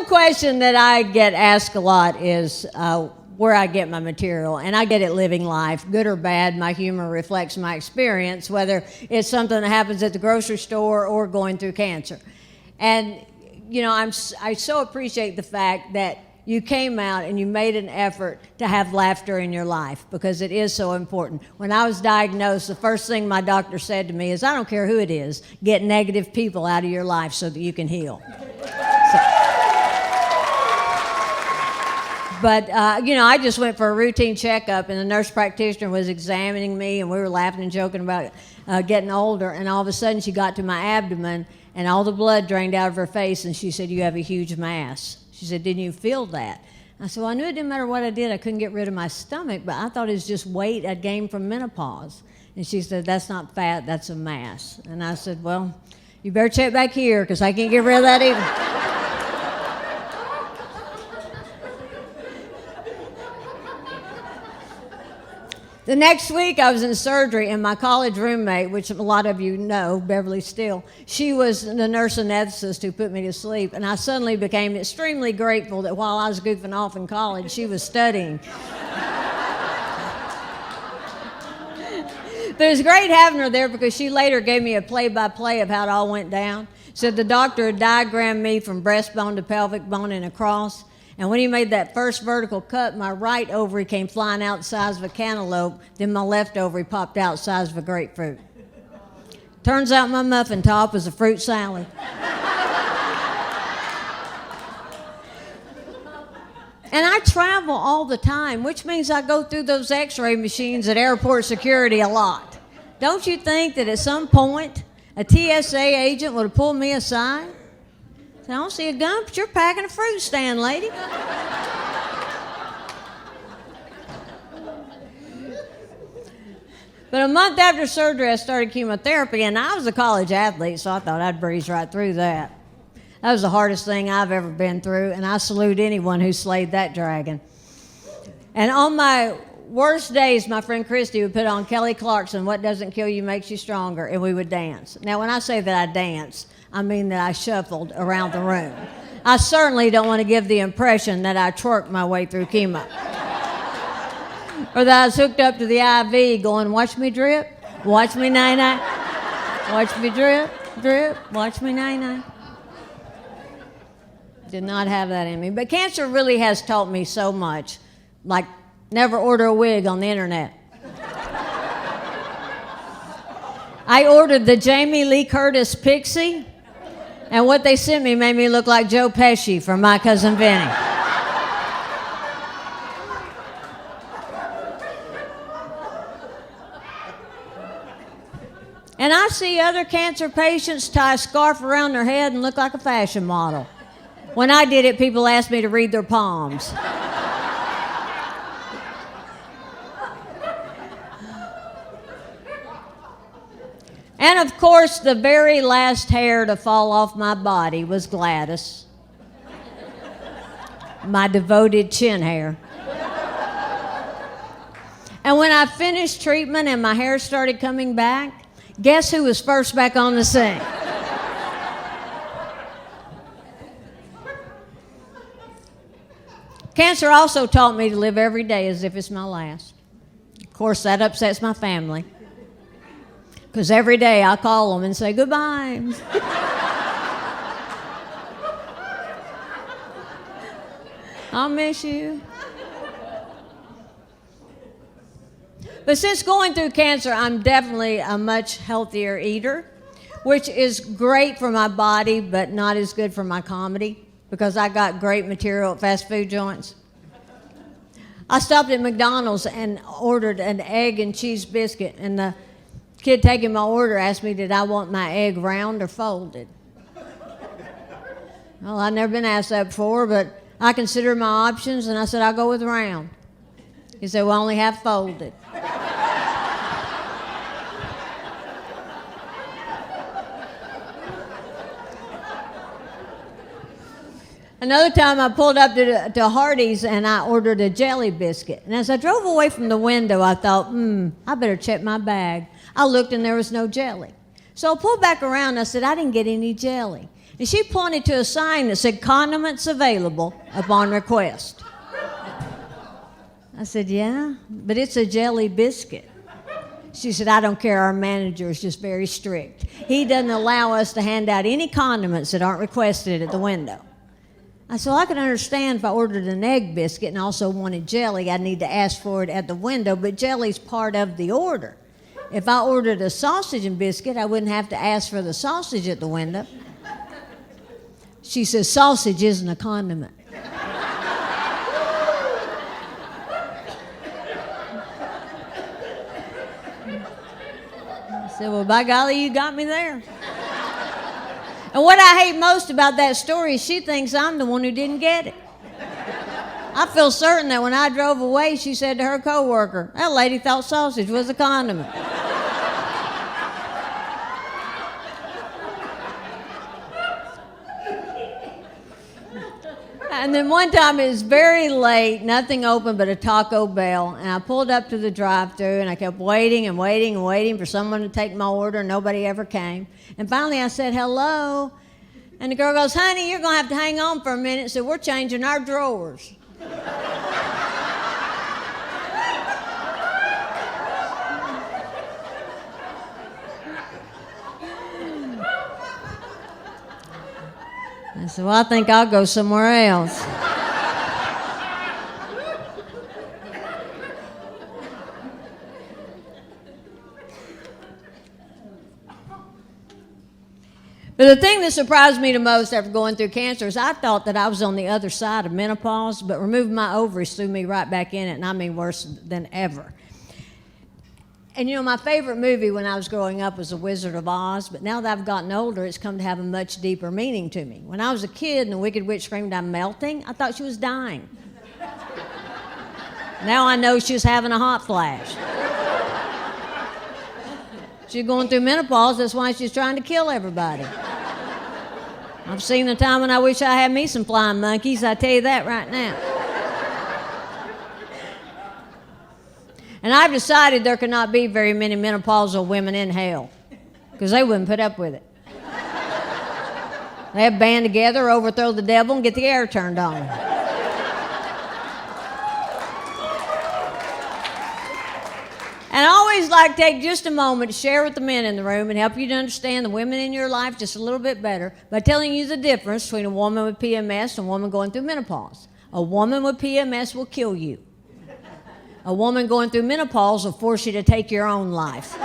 question that I get asked a lot is where I get my material, and I get it living life, good or bad. My humor reflects my experience, whether it's something that happens at the grocery store or going through cancer. And, you know, I so appreciate the fact that you came out and you made an effort to have laughter in your life, because it is so important. When I was diagnosed, the first thing my doctor said to me is, I don't care who it is, get negative people out of your life so that you can heal. But, you know, I just went for a routine checkup, and the nurse practitioner was examining me, and we were laughing and joking about getting older, and all of a sudden she got to my abdomen, and all the blood drained out of her face, and she said, you have a huge mass. She said, didn't you feel that? I said, well, I knew it didn't matter what I did. I couldn't get rid of my stomach, but I thought it was just weight I'd gained from menopause. And she said, that's not fat, that's a mass. And I said, well, you better check back here, because I can't get rid of that either. The next week, I was in surgery, and my college roommate, which a lot of you know, Beverly Steele, she was the nurse anesthetist who put me to sleep, and I suddenly became extremely grateful that while I was goofing off in college, she was studying. But it was great having her there, because she later gave me a play-by-play of how it all went down. Said the doctor had diagrammed me from breastbone to pelvic bone in a cross. And when he made that first vertical cut, my right ovary came flying out the size of a cantaloupe, then my left ovary popped out the size of a grapefruit. Turns out my muffin top was a fruit salad. And I travel all the time, which means I go through those x-ray machines at airport security a lot. Don't you think that at some point a TSA agent would have pulled me aside? I don't see a gun, but you're packing a fruit stand, lady. But a month after surgery, I started chemotherapy, and I was a college athlete, so I thought I'd breeze right through that. That was the hardest thing I've ever been through, and I salute anyone who slayed that dragon. And on my worst days, my friend Christy would put on Kelly Clarkson, What Doesn't Kill You Makes You Stronger, and we would dance. Now, when I say that I danced, I mean that I shuffled around the room. I certainly don't want to give the impression that I twerked my way through chemo. Or that I was hooked up to the IV going, watch me drip, watch me nay-nay, watch me drip, drip, watch me nay-nay. Did not have that in me. But cancer really has taught me so much, like never order a wig on the internet. I ordered the Jamie Lee Curtis Pixie, and what they sent me made me look like Joe Pesci from My Cousin Vinny. And I see other cancer patients tie a scarf around their head and look like a fashion model. When I did it, people asked me to read their palms. And of course, the very last hair to fall off my body was Gladys, my devoted chin hair. And when I finished treatment and my hair started coming back, guess who was first back on the scene? Cancer also taught me to live every day as if it's my last. Of course, that upsets my family, because every day I call them and say goodbye. I'll miss you. But since going through cancer, I'm definitely a much healthier eater, which is great for my body, but not as good for my comedy, because I got great material at fast food joints. I stopped at McDonald's and ordered an egg and cheese biscuit, and the kid taking my order asked me, did I want my egg round or folded? Well, I'd never been asked that before, but I considered my options, and I said, I'll go with round. He said, well, I only have folded. Another time I pulled up to Hardee's and I ordered a jelly biscuit. And as I drove away from the window, I thought, I better check my bag. I looked and there was no jelly. So I pulled back around and I said, I didn't get any jelly. And she pointed to a sign that said condiments available upon request. I said, yeah, but it's a jelly biscuit. She said, I don't care, our manager is just very strict. He doesn't allow us to hand out any condiments that aren't requested at the window. I said, well, I can understand if I ordered an egg biscuit and also wanted jelly, I'd need to ask for it at the window, but jelly's part of the order. If I ordered a sausage and biscuit, I wouldn't have to ask for the sausage at the window. She says, sausage isn't a condiment. I said, well, by golly, you got me there. And what I hate most about that story is she thinks I'm the one who didn't get it. I feel certain that when I drove away, she said to her coworker, that lady thought sausage was a condiment. And then one time it was very late, nothing open but a Taco Bell, and I pulled up to the drive-thru and I kept waiting and waiting and waiting for someone to take my order, and nobody ever came. And finally I said, hello, and the girl goes, honey, you're going to have to hang on for a minute, so we're changing our drawers. I said, well, I think I'll go somewhere else. But the thing that surprised me the most after going through cancer is I thought that I was on the other side of menopause, but removing my ovaries threw me right back in it, and I mean worse than ever. And you know, my favorite movie when I was growing up was The Wizard of Oz, but now that I've gotten older, it's come to have a much deeper meaning to me. When I was a kid and the Wicked Witch screamed, I'm melting, I thought she was dying. Now I know she was having a hot flash. She's going through menopause, that's why she's trying to kill everybody. I've seen the time when I wish I had me some flying monkeys, I tell you that right now. And I've decided there cannot be very many menopausal women in hell, because they wouldn't put up with it. They'd band together, overthrow the devil, and get the air turned on. And I always like to take just a moment to share with the men in the room and help you to understand the women in your life just a little bit better by telling you the difference between a woman with PMS and a woman going through menopause. A woman with PMS will kill you. A woman going through menopause will force you to take your own life.